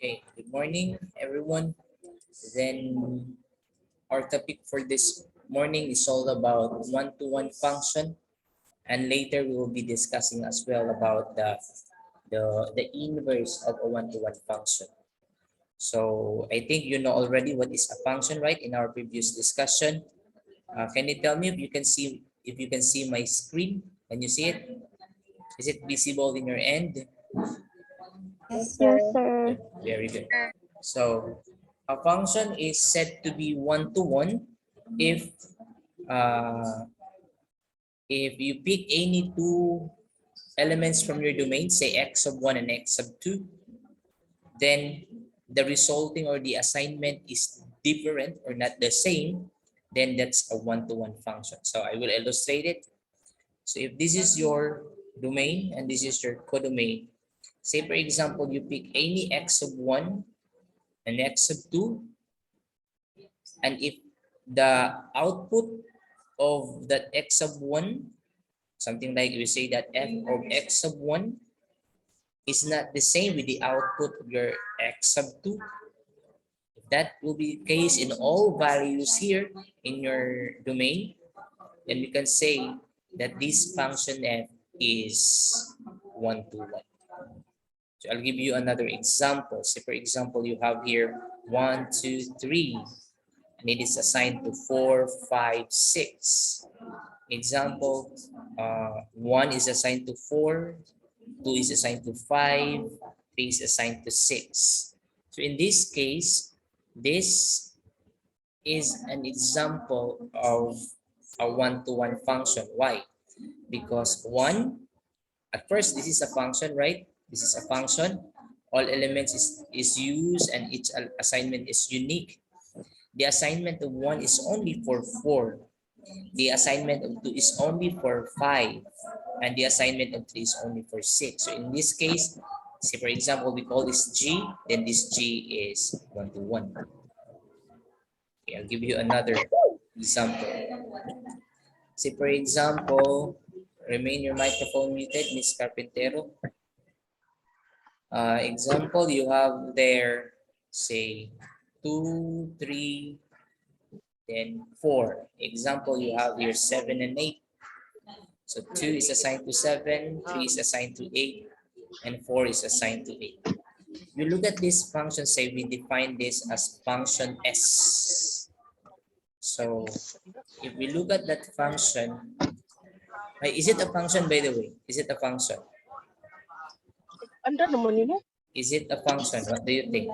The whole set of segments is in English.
Okay, good morning, everyone. Then our topic for this morning is all about one-to-one function, and later we will be discussing as well about the inverse of a one-to-one function. So I think you know already what is a function, right? In our previous discussion, can you tell me if you can see my screen? Can you see it? Is it visible in your end? Yes, Yes, sir. sir. Very good. So a function is said to be one-to-one if uh, if you pick any two elements from your domain, say x sub 1 and x sub 2, then the resulting or the assignment is different or not the same, then that's a one-to-one function. So I will illustrate it. So if this is your domain and this is your codomain, say for example, you pick any x sub 1 and x sub 2, and if the output of that x sub 1, something like we say that f of x sub 1 is not the same with the output of your x sub 2, if that will be the case in all values here in your domain, then we can say that this function f is one-to-one. So I'll give you another example. Say for example, you have here 1, 2, 3, and it is assigned to 4, 5, 6. Example, 1 is assigned to 4, 2 is assigned to 5, 3 is assigned to 6. So in this case, this is an example of a one-to-one function. Why? Because 1, at first, this is a function, right? This is a function. All elements is used and each assignment is unique. The assignment of 1 is only for 4. The assignment of 2 is only for 5. And the assignment of 3 is only for 6. So in this case, say for example, we call this G, then this G is one-to-one. Okay, I'll give you another example. Say for example, remain your microphone muted, Miss Carpintero. Example, you have there, say, 2, 3, then 4. Example, you have here 7 and 8. So 2 is assigned to 7, 3 is assigned to 8, and 4 is assigned to 8. You look at this function, say we define this as function S. So if we look at that function, is it a function by the way? Is it a function? Anda naman yun eh. Is it a function? What do you think?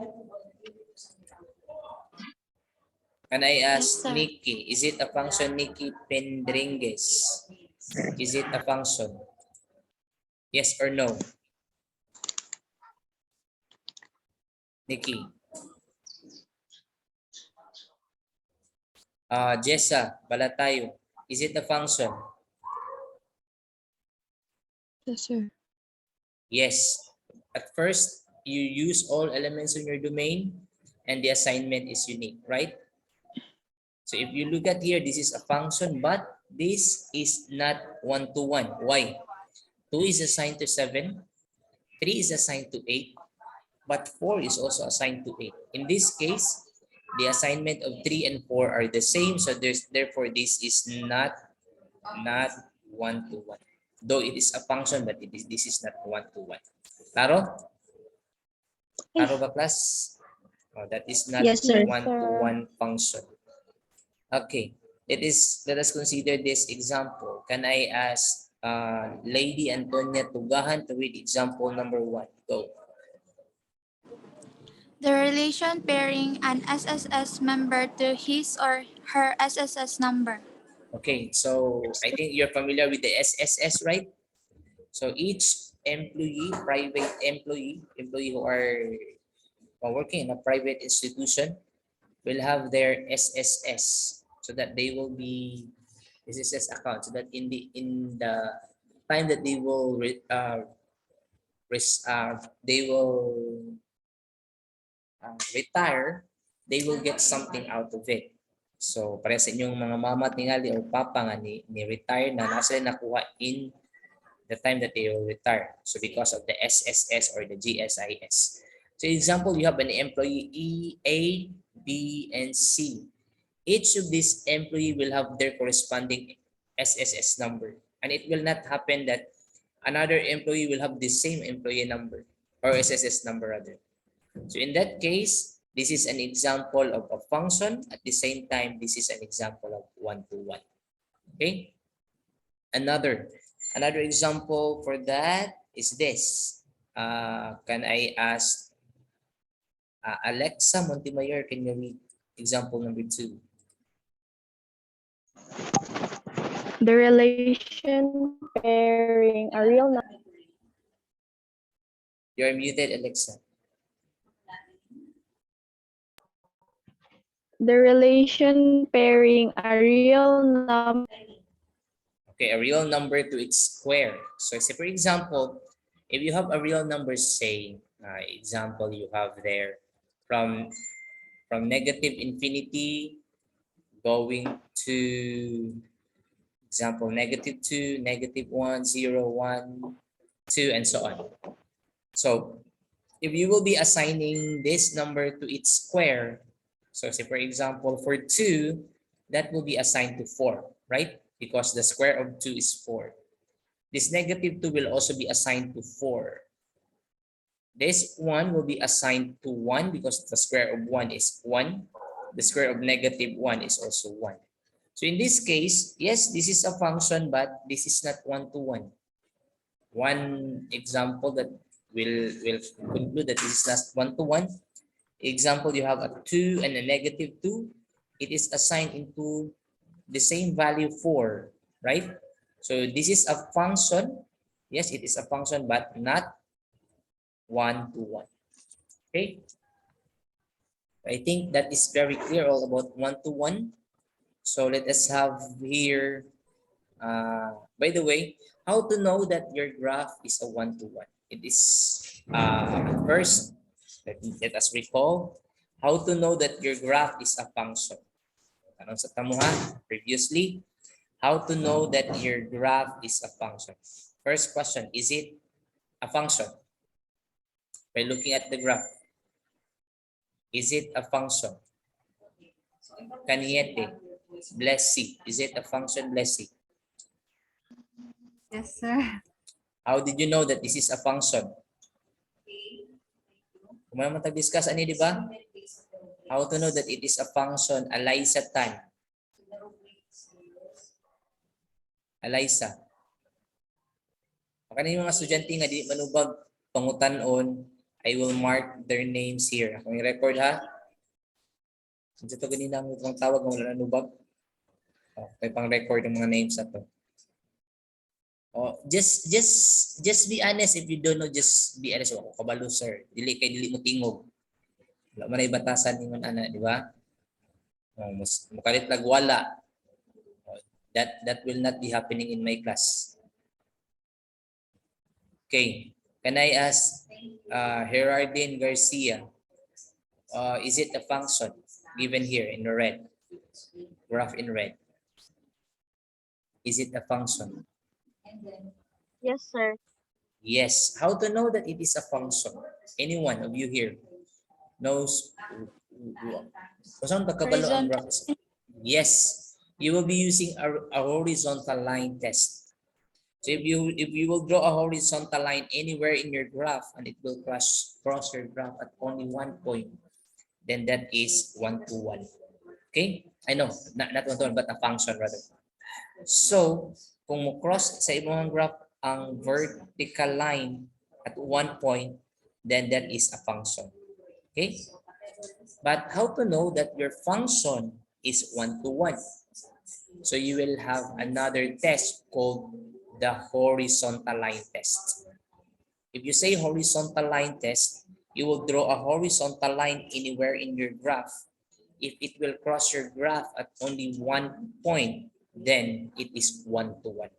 Can I ask Yes, sir. Nikki, is it a function, Nikki Pendringues? Is it a function? Yes or no? Nikki. Jessa Balatayo, is it a function? Yes, sir. Yes. At first, you use all elements in your domain and the assignment is unique, right? So if you look at here, this is a function, but this is not one-to-one. Why? 2 is assigned to 7, 3 is assigned to 8, but 4 is also assigned to 8. In this case, the assignment of 3 and 4 are the same, so therefore this is not one-to-one. Though it is a function, but this is not one-to-one. Claro? Claro ba, class? That is not Yes, sir. one-to-one function. Okay, let us consider this example. Can I ask Lady Antonia Tugahan to read example number 1? Go. The relation pairing an SSS member to his or her SSS number. Okay, so I think you're familiar with the SSS, right? So each employee, private employee who are working in a private institution will have their SSS, so that they will be SSS account, so that in the time that they will retire, they will get something out of it. So para sa inyong mga mama tingali or papa nga ni retire na, nasa nakuha in the time that they will retire. So because of the SSS or the GSIS. So example, you have an employee E, A, B, and C. Each of these employee will have their corresponding SSS number. And it will not happen that another employee will have the same employee number or SSS number rather. So in that case, this is an example of a function. At the same time, this is an example of one-to-one. Okay. Another example for that is this. Can I ask Alexa Montemayor, can you read example number 2? The relation pairing a real number. You're muted, Alexa. The relation pairing a real number. Okay, a real number to its square. So say for example, if you have a real number, say, example you have there from negative infinity going to example -2, -1, 0, 1, 2, and so on. So if you will be assigning this number to its square, so say for example for 2, that will be assigned to 4, right? Because the square of 2 is 4. This -2 will also be assigned to 4. This 1 will be assigned to 1 because the square of 1 is 1. The square of -1 is also 1. So in this case, yes, this is a function, but this is not one-to-one. One example that will conclude that this is not one-to-one. Example, you have a 2 and a -2. It is assigned into the same value 4, right? So this is a function. Yes, it is a function, but not one-to-one. Okay. I think that is very clear all about one-to-one. So let us have here, by the way, how to know that your graph is a one-to-one. It is, first, let us recall how to know that your graph is a function. Anong sa tamuha previously? How to know that your graph is a function? First question, is it a function? By looking at the graph, is it a function? Kaniete, Blessy, is it a function, Blessy? Yes, sir. How did you know that this is a function? Kung may matag-discuss ani, di ba? How to know that it is a function, Eliza Tan? Eliza. Kani yung mga estudyante nga di manubag pangutan-on, I will mark their names here. Akong i-record ha. Dito ganina ang itong tawag ng wala nanubag. Okay, pang record ng mga names na to. Oh, just be honest. If you don't know, just be honest. Ako kabalo, sir. Dili mo tingog. Wala man ay batasan ningon ana, di ba? Oh, mukalit lag wala. Oh, that will not be happening in my class. Okay. Can I ask Gerardine Garcia? Is it a function given here in the red? Graph in red. Is it a function? Yes, sir. Yes. How to know that it is a function? Anyone of you here knows? Saan pagkabalo ang graph? Yes. You will be using a horizontal line test. So if you will draw a horizontal line anywhere in your graph and it will cross your graph at only one point, then that is one-to-one. Okay? I know, not one-to-one, but a function rather. So, kung mo cross sa imong graph ang vertical line at one point, then that is a function. Okay? But how to know that your function is one-to-one? So you will have another test called the horizontal line test. If you say horizontal line test, you will draw a horizontal line anywhere in your graph. If it will cross your graph at only one point, then it is one-to-one.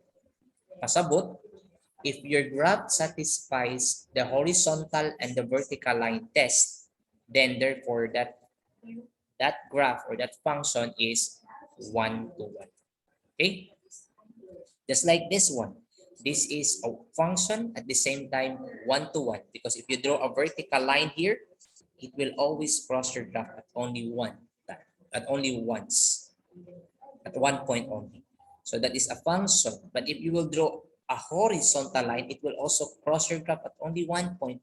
Pasabot, if your graph satisfies the horizontal and the vertical line test, then therefore that graph or that function is one-to-one. Okay? Just like this one. this is a function at the same time one-to-one, because if you draw a vertical line here, it will always cross your graph at only once, at one point only. So that is a function. But if you will draw a horizontal line, it will also cross your graph at only one point.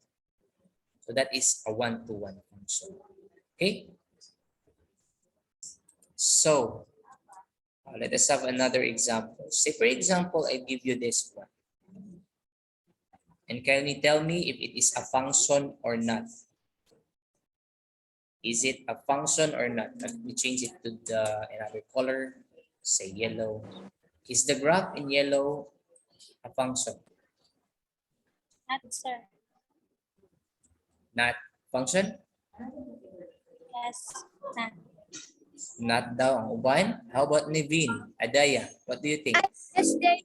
So that is a one-to-one function. Okay? So let us have another example. Say for example, I give you this one. And can you tell me if it is a function or not? Is it a function or not? Let me change it to another color, say yellow. Is the graph in yellow a function? Not, sir. Not function? Yes, not. Not daw ang uban. How about Nivin? Adaya, what do you think? Yes, sir.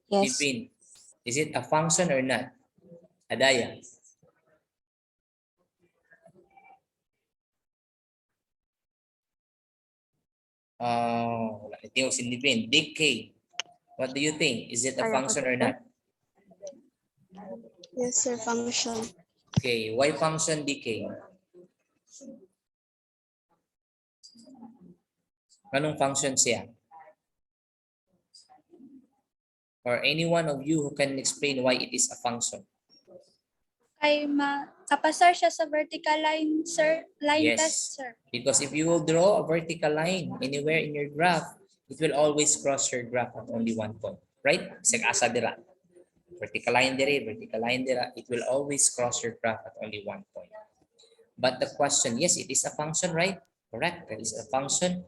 Yes. Nivin, is it a function or not? Adaya. Wala ito si Nivin. Decay. What do you think? Is it a function or not? Yes, sir. Function. Okay, why function decay? Anong function siya? Or any one of you who can explain why it is a function? Kay kapasar siya sa vertical line, sir. Line Yes. test, sir. Because if you will draw a vertical line anywhere in your graph, it will always cross your graph at only one point, right? Sig asa dira. Vertical line dira, it will always cross your graph at only one point. But the question, yes, it is a function, right? Correct, it is a function.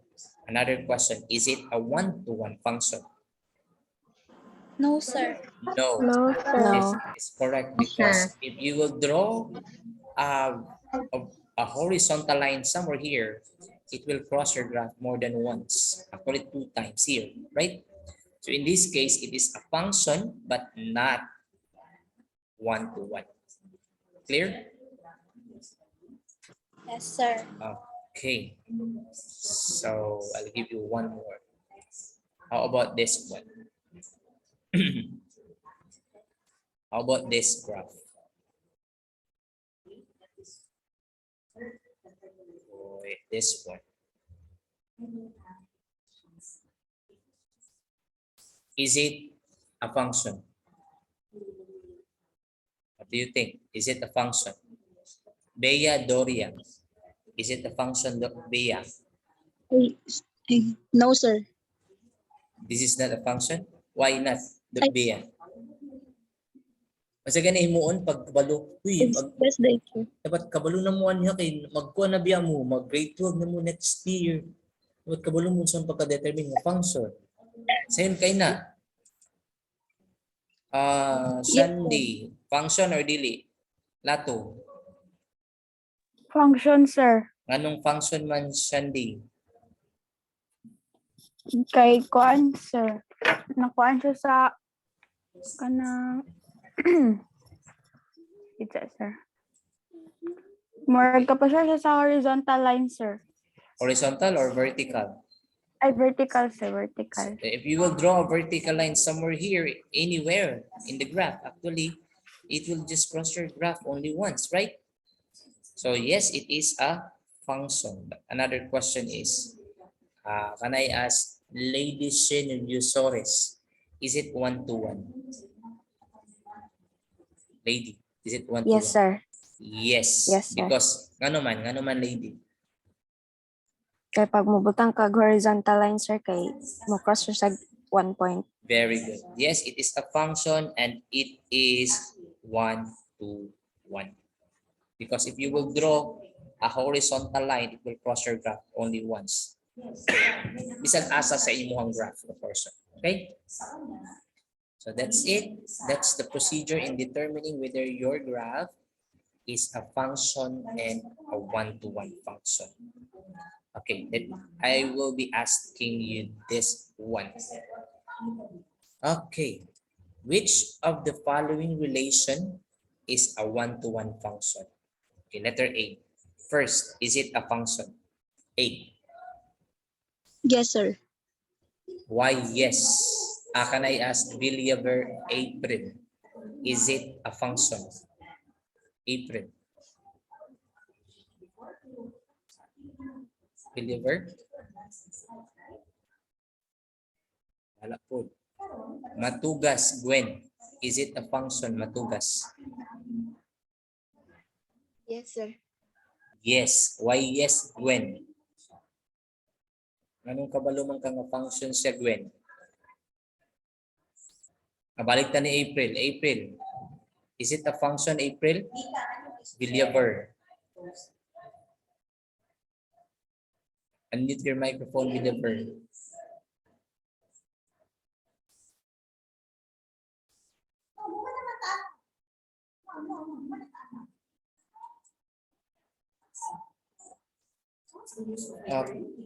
Another question, is it a one-to-one function? No, sir. No. No, sir. Yes, No. it's correct, because if you will draw a, a horizontal line somewhere here, it will cross your graph more than once, actually 2 times here, right? So in this case, it is a function, but not one-to-one. Clear? Yes, sir. Okay. So I'll give you one more. How about this one? How about this graph? This one. Is it a function? What do you think? Is it a function? Bea Doria. Is it a function, Bea? No, sir. This is not a function? Why not, Bea? Kasi gani himuon pag kabalo. Uy, Best day. dapat kabalo na mo niya kay magkuha na biya mo, mag grade 12 na mo next year. Dapat kabalo mo sa pagka-determine ng function. Same kay na. Shandy, function or dili? Lato. Function, sir. Anong function man, Shandy? Kay kuan, sir. Nakuan siya sa kanang It's sir. More ka pa siya sa horizontal line, sir. Horizontal or vertical? Ay, vertical, sir. Vertical. If you will draw a vertical line somewhere here, anywhere in the graph, actually, it will just cross your graph only once, right? So yes, it is a function. But another question is, can I ask Lady Shin Yusores, is it one-to-one? Lady, is it one-to-one? Yes, sir. Yes. Yes, sir. Because, ngano man lady? Kay pag mubutang kag horizontal line, sir, kay mo cross siya sa 1 point. Very good. Yes, it is a function and it is one-to-one. Because if you will draw a horizontal line, it will cross your graph only once. Bisan asa sa imuhang graph, of course. Okay? So that's it. That's the procedure in determining whether your graph is a function and a one-to-one function. Okay, then I will be asking you this one. Okay, which of the following relation is a one-to-one function? Okay, letter A. First, is it a function? A. Yes, sir. Why yes? Can I ask Villiver April? Is it a function? April. Villiver? Wala po. Matugas, Gwen. Is it a function, matugas? Yes, sir. Yes. Why yes, Gwen? Anong kabaluman ka nga function siya, Gwen? Kabalik ta ni April. April. Is it a function, April? Villiver. Unmute your microphone, Villiver.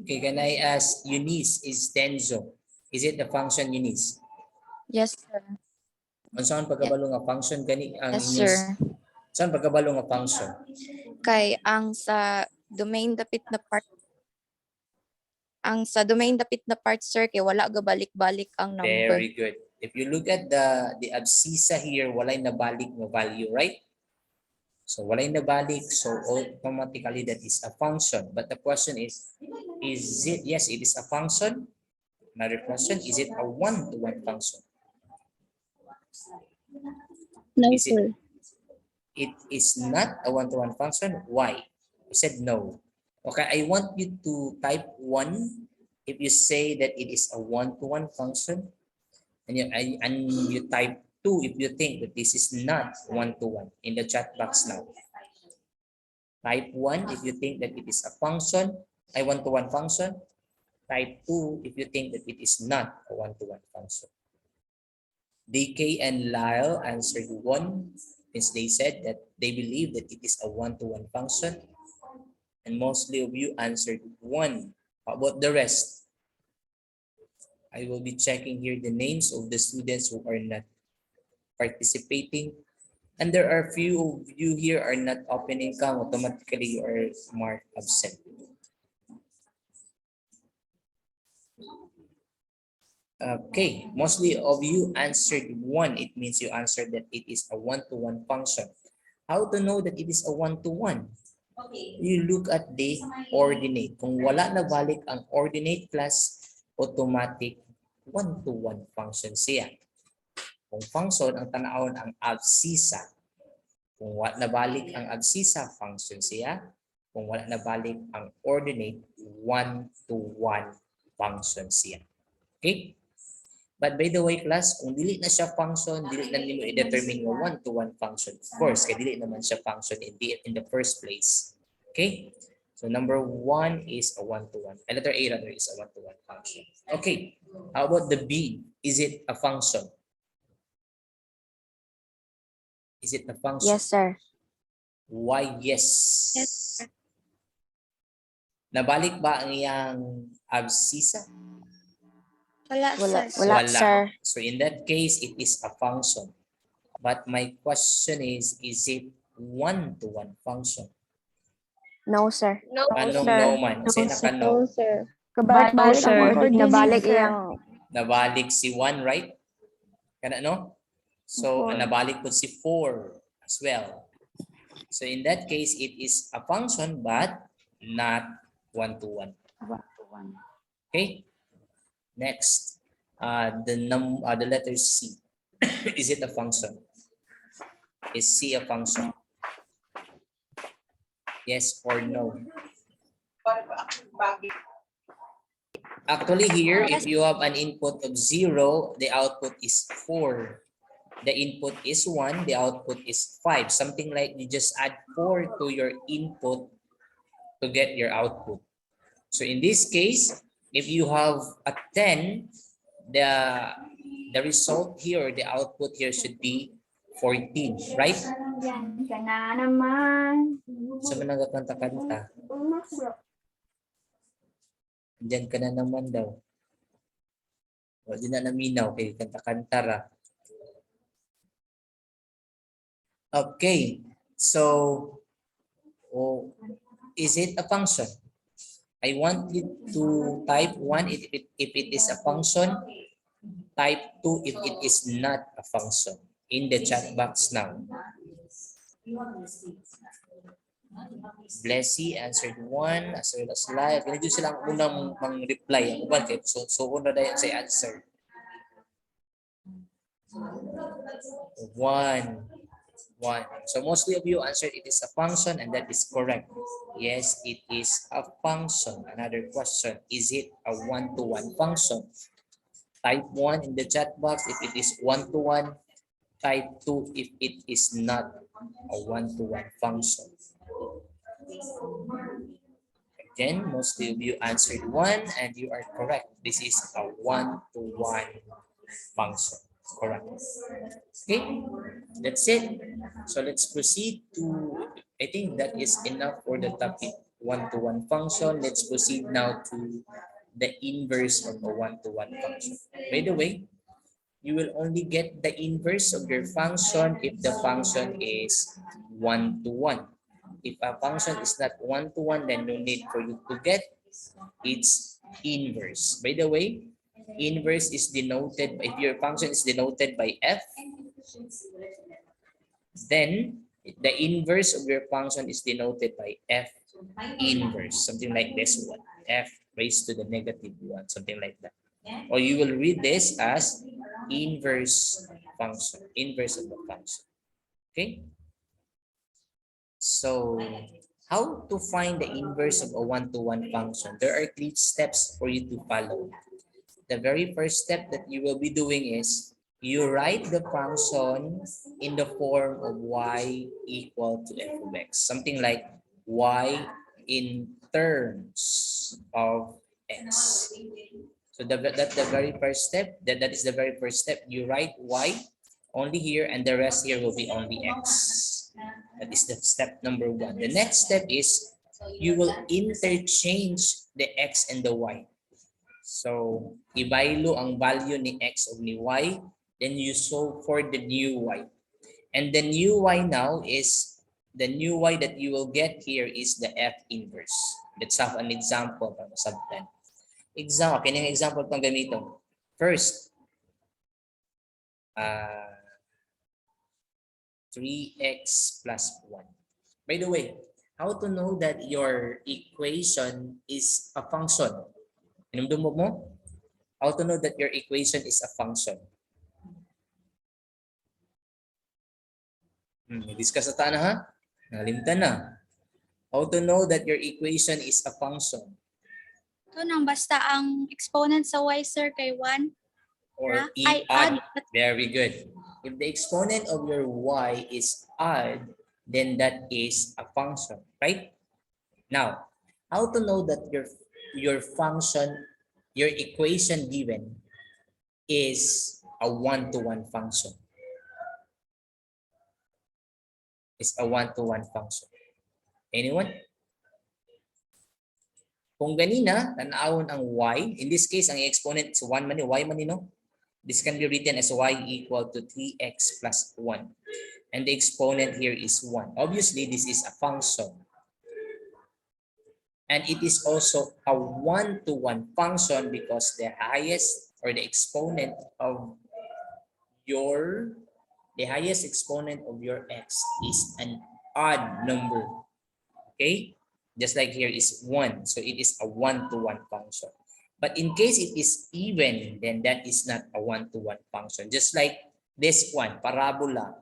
Okay, can I ask Eunice, is Tenzo? Is it the function, Eunice? Yes, sir. Kung saan pagkabalo nga function gani ang Yes, Eunice? sir. Saan pagkabalo nga function? Kay ang sa domain dapit na part sir kay wala gabalik-balik ang number. Very good. If you look at the abscissa here, walay nabalik na value, right? So walay nabalik, so automatically that is a function. But the question is it, yes, it is a function. Another question, is it a one-to-one function? No, Is it? sir. It is not a one-to-one function. Why? I said no. Okay, I want you to type 1 if you say that it is a one-to-one function, and you type 2 if you think that this is not one-to-one in the chat box now. Type 1 if you think that it is a function, a one-to-one function. Type 2 if you think that it is not a one-to-one function. DK and Lyle answered 1 since they said that they believe that it is a one-to-one function. And mostly of you answered 1. How about the rest? I will be checking here the names of the students who are not participating. And there are few of you here are not opening cam. Automatically you are marked absent. Okay, mostly of you answered 1. It means you answered that it is a one-to-one function. How to know that it is a one-to-one? You look at the ordinate. Kung wala na balik ang ordinate class, automatic one-to-one function siya. Kung function, ang tanawon ang abscissa. Kung wala na balik ang abscissa, function siya. Kung wala na balik ang ordinate, one-to-one function siya. Okay? But by the way, class, kung dili na siya function, dili na nimo i-determine yung one-to-one function. Of course, kaya dili naman siya function in the first place. Okay? So number 1 is a one-to-one. Letter A rather is a one-to-one function. Okay. How about the B? Is it a function? Is it a function? Yes, sir. Why yes? Yes. Nabalik ba ang iyang abscissa? Wala, Wala, sir. wala, sir. So in that case, it is a function. But my question is it one-to-one function? No, sir. No, Anong sir. no man? Say na ka No, no. sir. Kabalik-balik Sir. ang coordinate. Nabalik Sir. iyang Nabalik si 1, right? Kana no? So, Four. nabalik po si 4 as well. So, in that case, it is a function but not one-to-one. Okay? Next, the letter C. Is it a function? Is C a function? Yes or no? Actually here, if you have an input of 0, the output is 4. The input is 1, the output is 5. Something like you just add 4 to your input to get your output. So in this case, if you have a 10, the result here, the output here should be 14, right? Yan ka na naman. Sa mga kanta-kanta, dyan ka na naman daw. O, di na naminaw kay kanta-kanta ra. Okay, so is it a function? I want you to type 1 if it is a function. Type 2 if it is not a function. In the chat box now. Blessy answered 1 as well as live. Ganito silang unang mang-reply. Ang uban kay so una dayon sa answer. 1. So mostly of you answered it is a function and that is correct. Yes, it is a function. Another question, is it a one-to-one function? Type 1 in the chat box if it is one-to-one. Type 2 if it is not a one-to-one function. Again, mostly of you answered 1 and you are correct. This is a one-to-one function. Correct. Okay, that's it. So let's proceed to, I think that is enough for the topic one-to-one function. Let's proceed now to the inverse of a one-to-one function. By the way, you will only get the inverse of your function if the function is one-to-one. If a function is not one-to-one, then no need for you to get its inverse. By the way, inverse is denoted, if your function is denoted by f, then the inverse of your function is denoted by f inverse, something like this one, f raised to the negative 1, something like that. Or you will read this as inverse function, inverse of the function. Okay? So how to find the inverse of a one-to-one function? There are 3 steps for you to follow. The very first step that you will be doing is you write the function in the form of y equal to f of x. Something like y in terms of x. So that's the very first step. That is the very first step. You write y only here and the rest here will be only x. That is the step number 1. The next step is you will interchange the x and the y. So, ibaylo ang value ni x o ni y, then you solve for the new y. And the new y now is, the new y that you will get here is the f inverse. Let's have an example para sub-10. Example, kanyang example itong gamiton. First, 3x plus 1. By the way, how to know that your equation is a function? Inumdum mo? How to know that your equation is a function? Discuss na ha? Nalimtan na. How to know that your equation is a function? Ito nang basta ang exponent sa y, sir, kay 1. Or Ay, add. add. Very good. If the exponent of your y is odd, then that is a function, right? Now, how to know that your function, your equation given is a one-to-one function? Is a one-to-one function. Anyone? Kung ganina, tanawon ang y, in this case, ang exponent is 1 man, y man, no? This can be written as y equal to 3x plus 1. And the exponent here is 1. Obviously, this is a function. And it is also a one-to-one function because the highest or the exponent of your, the highest exponent of your x is an odd number. Okay? Just like here is 1. So it is a one-to-one function. But in case it is even, then that is not a one-to-one function. Just like this one, parabola.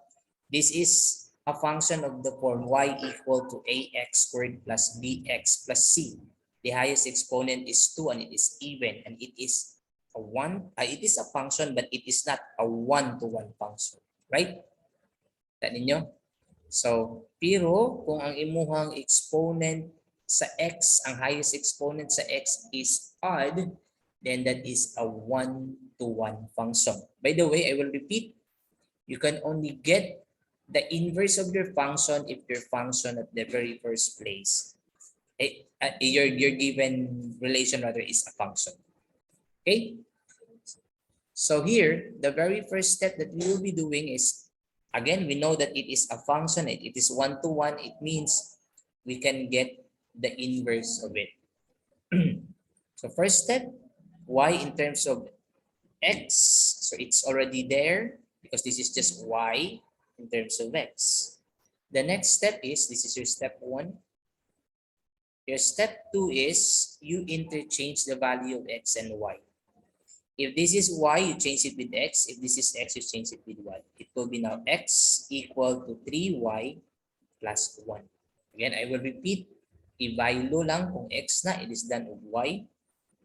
This is a function of the form y equal to ax squared plus bx plus c. The highest exponent is 2 and it is even, and it is a it is a function, but it is not a one-to-one function. Right? Tandaan ninyo? So, pero kung ang imuhang exponent sa x, ang highest exponent sa x is odd, then that is a one-to-one function. By the way, I will repeat, you can only get the inverse of your function if your function at the very first place, your given relation rather is a function. Okay? So here, the very first step that we will be doing is, again, we know that it is a function, it is one-to-one, it means we can get the inverse of it. So first step, y in terms of x. So it's already there because this is just y in terms of x. The next step is, this is your step 1. Your step 2 is you interchange the value of x and y. If this is y, you change it with x. If this is x, you change it with y. It will be now x equal to 3y plus 1. Again, I will repeat. I-value lang kung x na, it is done of y.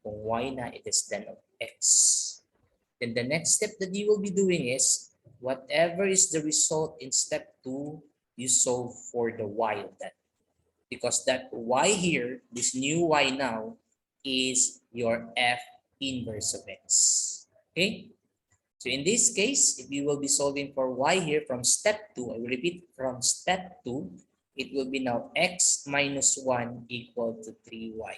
Kung y na, it is done of x. Then the next step that you will be doing is, whatever is the result in step 2, you solve for the y of that. Because that y here, this new y now, is your f inverse of x. Okay? So in this case, if you will be solving for y here from step 2, I will repeat, from step 2, it will be now x minus 1 equal to 3y.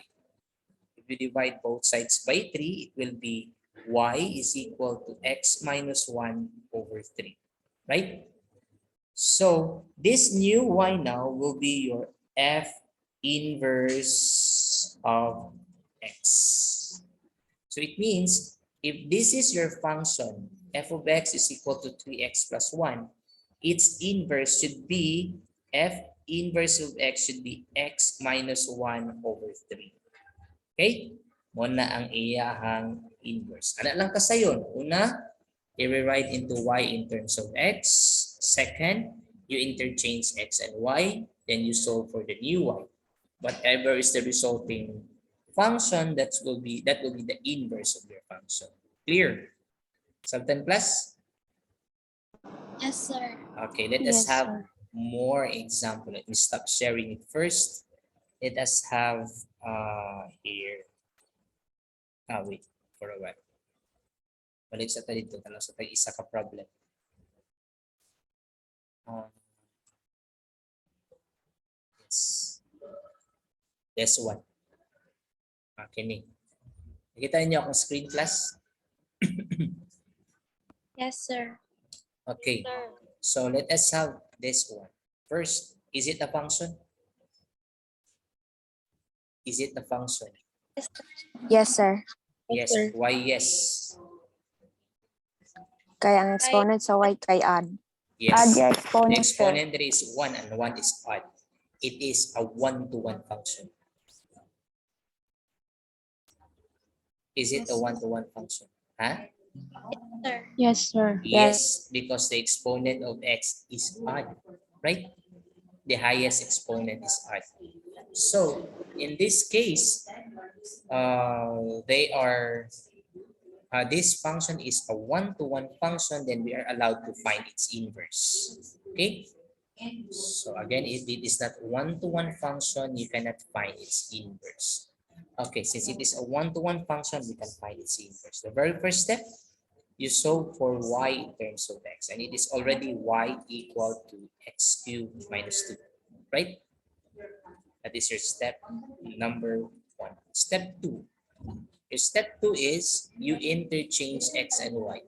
If you divide both sides by 3, it will be y is equal to x minus 1 over 3. Right? So this new y now will be your f inverse of x. So it means if this is your function, f of x is equal to 3x plus 1, its inverse should be f inverse of x should be x minus 1 over 3. Okay? Muna ang iyahang inverse. Ano lang kasayon? Una, i-rewrite into y in terms of x. Second, you interchange x and y. Then you solve for the new y. Whatever is the resulting function, that will be the inverse of your function. Clear? Something plus? Yes, sir. Okay, let us Yes, have sir. more example. Let me stop sharing it first. Let us have here. Wait for a while. Balik sa talito, tala sa tag-isa ka problem. Yes. This one. Kini. Nakita niyo akong screen class? Yes, sir. Okay. So let us have this one. First, is it a function? Is it a function? Yes, sir. Yes. sir. Why yes? Kaya ang exponent sa y kay add. Yes. the The exponent, sir. exponent there is 1 and 1 is odd. It is a one-to-one function. Is it a one-to-one function? Huh? Sir. Yes, sir. Yes, because the exponent of x is odd, right? The highest exponent is odd. So in this case, this function is a one-to-one function, then we are allowed to find its inverse. Okay? So again, if it is not one-to-one function, you cannot find its inverse. Okay, since it is a one-to-one function, we can find its inverse. The very first step, you solve for y in terms of x, and it is already y equal to x cubed minus 2, right? That is your step number 1. Step 2. Your step 2 is you interchange x and y.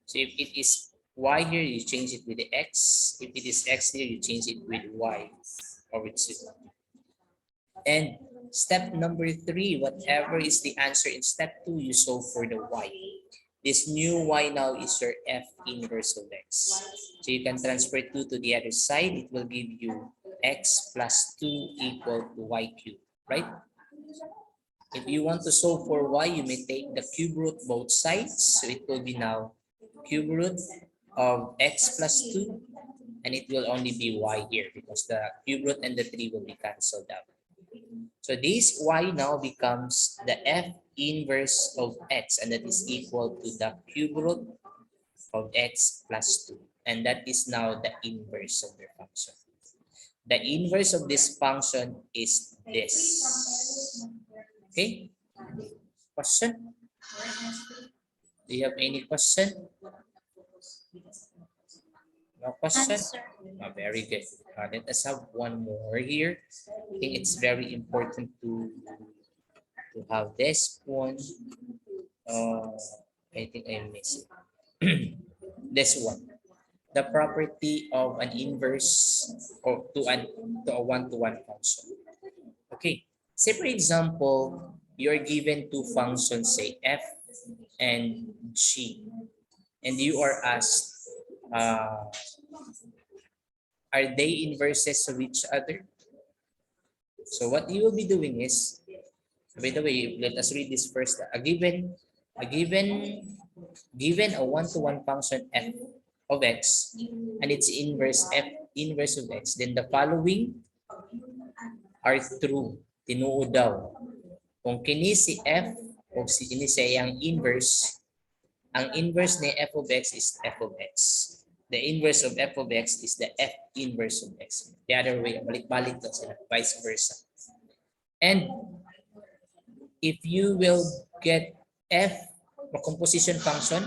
So if it is y here, you change it with the x. If it is x here, you change it with y or with 2. And step number 3, whatever is the answer in step 2, you solve for the y. This new y now is your f inverse of x. So you can transfer 2 to the other side. It will give you x plus 2 equal to y cubed, right? If you want to solve for y, you may take the cube root both sides. So it will be now cube root of x plus 2, and it will only be y here because the cube root and the 3 will be cancelled out. So this y now becomes the f inverse of x, and that is equal to the cube root of x plus 2. And that is now the inverse of your function. The inverse of this function is this. Okay? Question? Do you have any question? No question? Answer. Very good. Let us have one more here. I think it's very important to have this one. I think I missed it. This one. The property of an inverse or to a one-to-one function. Okay. Say for example, you're given two functions, say f and G. And you are asked, are they inverses of each other? So what you will be doing is, by the way, let us read this first. Given a one-to-one function f of x and its inverse f inverse of x, then the following are true. Tinuod daw. Kung kini si f o si kini siya ang inverse ni f of x is f of x. The inverse of f of x is the f inverse of x. The other way, balik-balik to sila, vice versa. And if you will get f, a composition function,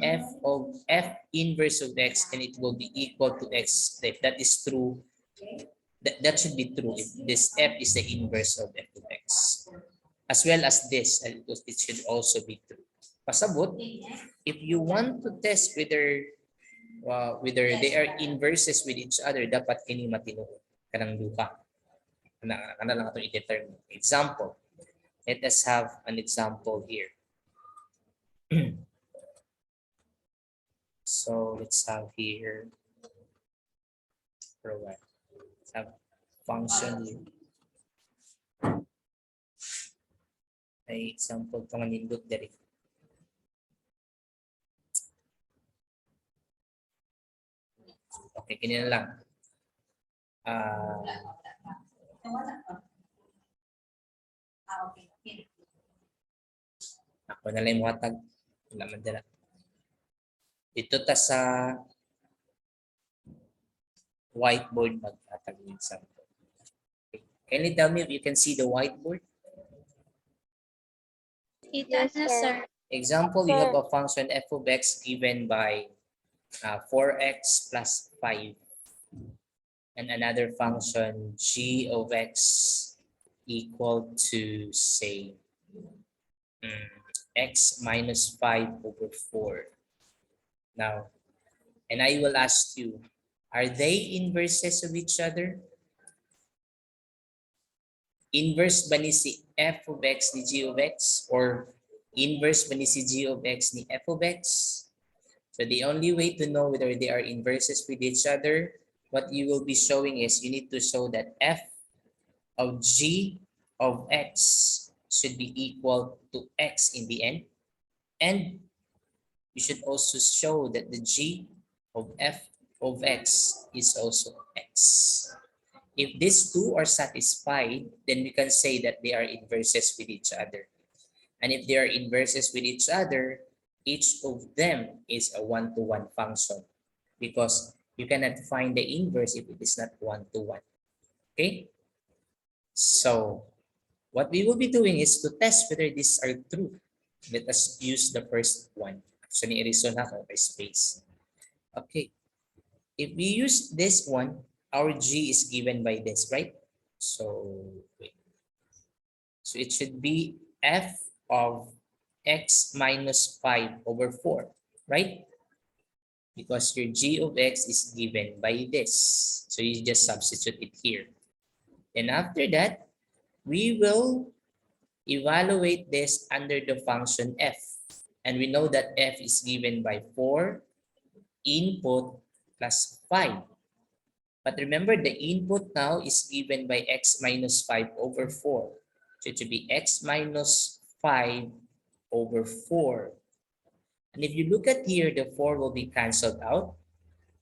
f of f inverse of x, then it will be equal to x. If that is true, that should be true if this f is the inverse of f of x. As well as this, it should also be true. Pasabot, if you want to test whether they are inverses with each other, dapat kini matinuod kanang duha. Kana lang ato i-determine. Example. Let us have an example here. So let's have here for what? Let's have function here. May example to nga nindot diri. Okay, kini na lang. Ako na lang yung hatag. Wala man dala. Dito ta sa whiteboard maghatag ng example. Okay. Can you tell me if you can see the whiteboard? Kita na, sir. Example, you have a function f of x given by 4x plus 5. And another function g of x equal to, say, x minus 5 over 4. Now, and I will ask you, are they inverses of each other? Inverse ba ni si f of x ni g of x? Or inverse ba ni si g of x ni f of x? So the only way to know whether they are inverses with each other, what you will be showing is you need to show that f of g of x should be equal to x in the end. And you should also show that the g of f of x is also x. If these two are satisfied, then we can say that they are inverses with each other. And if they are inverses with each other, each of them is a one-to-one function because you cannot find the inverse if it is not one-to-one. Okay? So what we will be doing is to test whether these are true. Let us use the first one. Actually, i-reason ako by space. Okay. If we use this one, our G is given by this, right? So, wait. So it should be f of x minus 5 over 4, right? Because your G of x is given by this. So you just substitute it here. And after that, we will evaluate this under the function f. And we know that f is given by 4 input plus 5. But remember, the input now is given by x minus 5 over 4. So it should be x minus 5 over 4. And if you look at here, the 4 will be canceled out.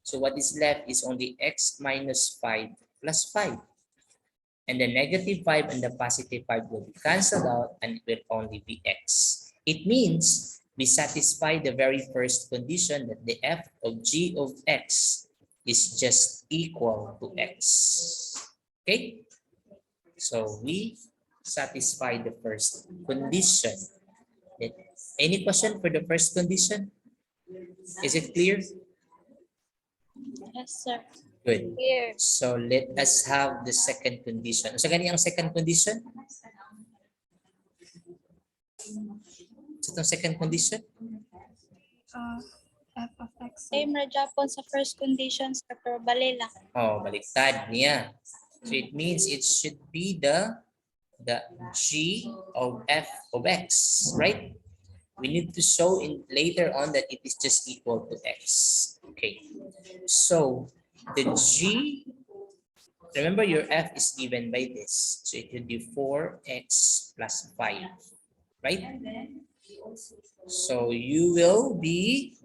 So what is left is only x minus 5 plus 5. And the negative 5 and the positive 5 will be canceled out and it will only be x. It means we satisfy the very first condition that the f of g of x is just equal to x. Okay? So we satisfy the first condition. Any question for the first condition? Is it clear? Yes, sir. Good. Here. So let us have the second condition. So gani ang second condition? So itong second condition? F of x. Same ra Japon sa first condition, sir, pero bali lang. Oh, baliktad niya. So it means it should be the g of f of x, right? We need to show in later on that it is just equal to x. Okay. So the g, remember your f is given by this. So it will be 4x plus 5, right? So you will be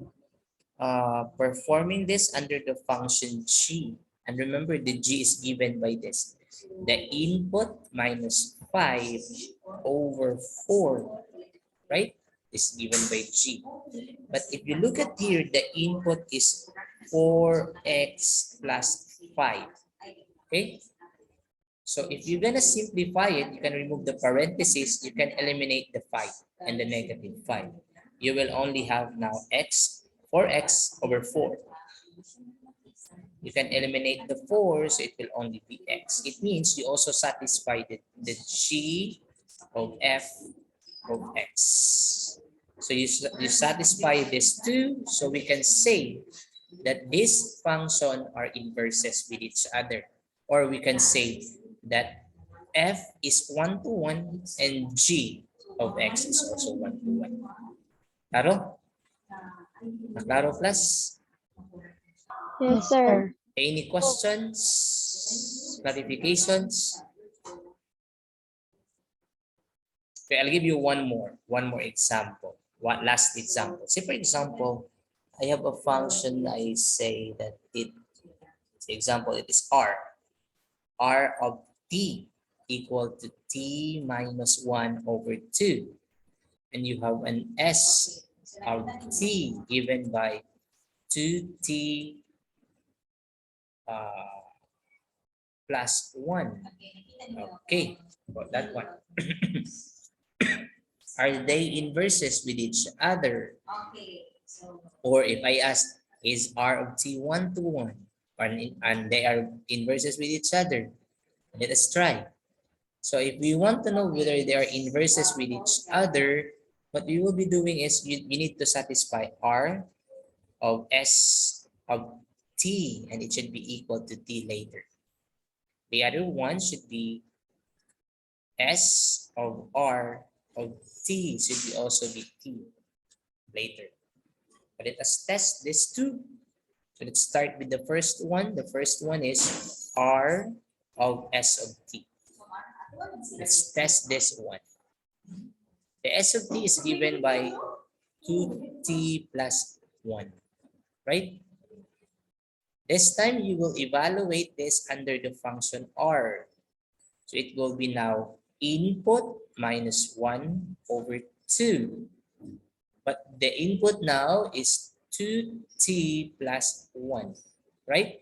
performing this under the function g. And remember the g is given by this. The input minus 5 over 4, right? Is given by g. But if you look at here, the input is 4x plus 5. Okay? So if you're gonna simplify it, you can remove the parentheses, you can eliminate the 5 and the negative 5. You will only have now x, 4x over 4. You can eliminate the 4, so it will only be x. It means you also satisfy the g of f of x. So you satisfy this too, so we can say that this function are inverses with each other. Or we can say that f is 1 to 1 and g of x is also 1 to 1. Klaro? Klaro plus? Yes, sir. Any questions? Clarifications? Okay, I'll give you one more example. One last example. Say for example, I have a function. I say that example, it is r of t equal to t minus 1 over 2. And you have an s of t given by 2t plus 1. Okay, about that one. Are they inverses with each other? Or if I ask, is r of t 1 to 1? And they are inverses with each other. Let us try. So if we want to know whether they are inverses with each other, what we will be doing is you need to satisfy r of s of t, and it should be equal to t later. The other one should be s of r of t should be also be t later. But let us test this too. So let's start with the first one. The first one is r of s of t. Let's test this one. The s of t is given by 2t plus 1, right? This time you will evaluate this under the function r. So it will be now input minus 1 over 2. But the input now is 2t plus 1, right?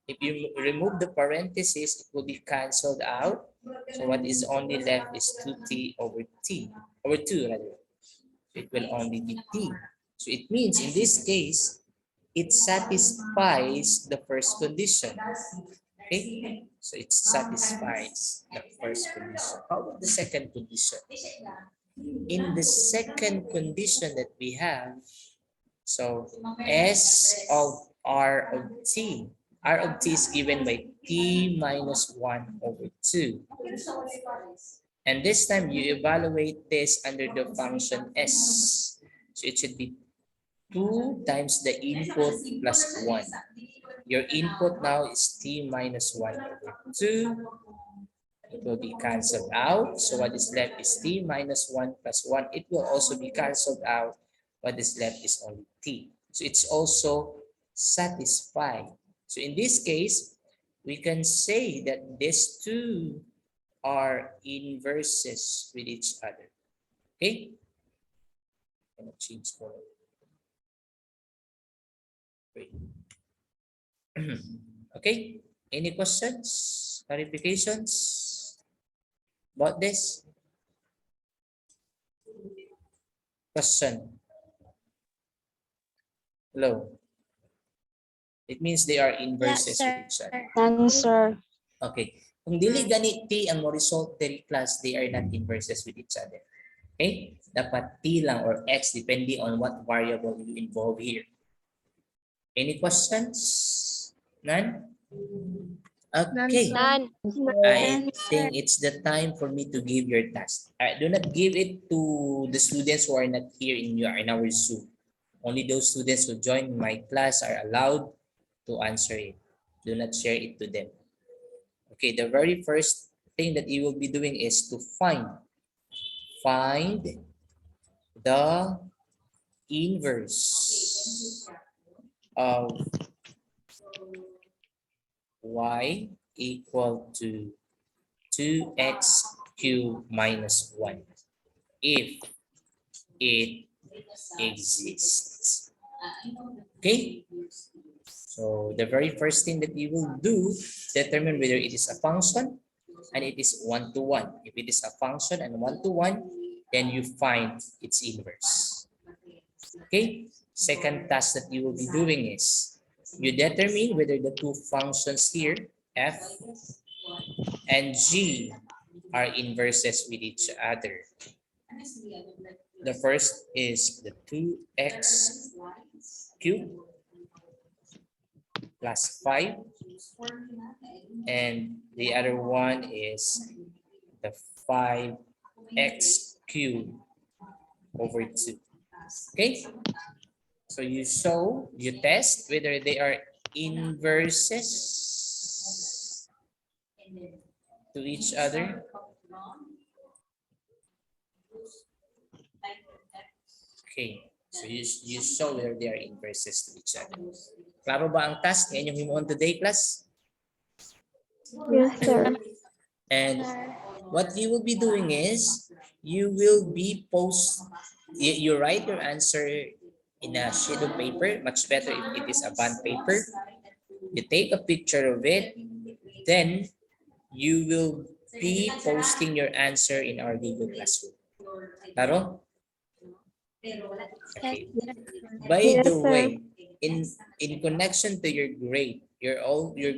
If you remove the parentheses, it will be canceled out. So what is only left is 2t over 2 rather. It will only be t. So it means in this case, it satisfies the first condition. Okay, so it satisfies the first condition. How about the second condition? In the second condition that we have, so s of r of t, r of t is given by t minus 1 over 2. And this time you evaluate this under the function s. So it should be 2 times the input plus 1. Your input now is t minus 1 over 2. It will be cancelled out. So what is left is t minus 1 plus 1. It will also be cancelled out. What is left is only t. So it's also satisfied. So in this case, we can say that these two are inverses with each other. Okay? I'm gonna change color. Wait. Okay, any questions, clarifications about this? Question. Hello. It means they are inverses with each other. None, sir. Okay. Kung dili gani t ang mo result diri class, they are not inverses with each other. Okay? Dapat t lang or x depending on what variable you involve here. Any questions? None? Okay. None. I think it's the time for me to give your task. Do not give it to the students who are not here in our Zoom. Only those students who join my class are allowed to answer it. Do not share it to them. Okay, the very first thing that you will be doing is to find the inverse of y equal to 2x cubed minus 1 if it exists. Okay? So the very first thing that you will do, determine whether it is a function and it is one-to-one. If it is a function and one-to-one, then you find its inverse. Okay? Second task that you will be doing is you determine whether the two functions here, f and g, are inverses with each other. The first is the 2x cubed plus 5, and the other one is the 5x cubed over 2. Okay, so you test whether they are inverses to each other. Okay, so you show whether they are inverses to each other. Klaro ba ang task? Yan yung himuon today, class? Yes, sir. And what you will be doing is you will be you write your answer in a sheet of paper, much better if it is a bond paper. You take a picture of it, then you will be posting your answer in our Google Classroom. Klaro? Okay. By Yes, the sir. way, in connection to your grade, your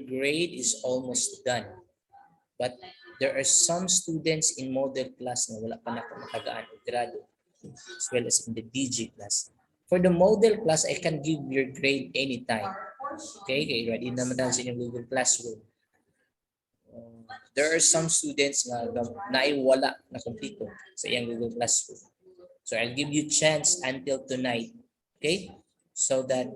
grade is almost done. But there are some students in model class na wala pa nakatagaan o grado, as well as in the DG class. For the model class, I can give your grade anytime. Okay, ready naman tayo sa inyong Google Classroom. There are some students na naiwala na kompleto sa iyang Google Classroom. So I'll give you chance until tonight. Okay? So that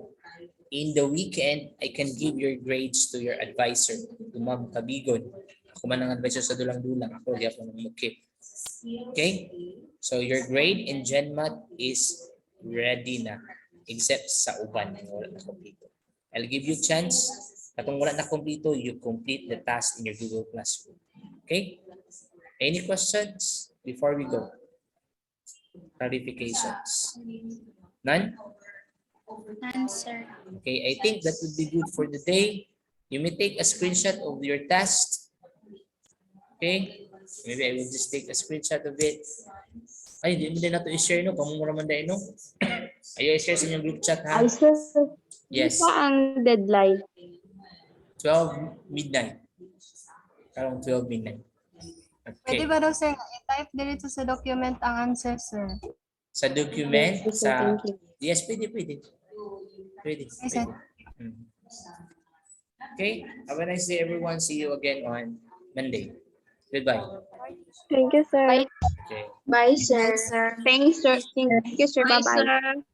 in the weekend, I can give your grades to your advisor, to Ma'am Kabigon. Ako man ang advisor sa dulang-dulang. Ako, di ako nang-mukip. Okay? So your grade in GenMath is ready na, except sa uban na wala na kompleto. I'll give you chance. Katong wala na kompleto, you complete the task in your Google Classroom. Okay? Any questions before we go? Clarifications? None? Answer. Okay, I think that would be good for the day. You may take a screenshot of your task. Okay? Maybe I will just take a screenshot of it. Ay, hindi mo din na ito i-share, no? Pamumura man dahil, no? Ayaw i-share sa inyong group chat, ha? Ay, sir. Yes. Ito ang deadline. 12 midnight. Karong 12 midnight. Pwede Okay. ba daw, sir, i-type dito sa document ang answer, sir? Sa document, Yes, sir. sa... Thank you. Yes, pwede. Pwede. Yes, sir. Hmm. Okay. Have a nice day, everyone. See you again on Monday. Goodbye. Thank you, sir. Okay. Bye, Sir. Thanks, sir. Thank you, sir. Bye-bye. Sir.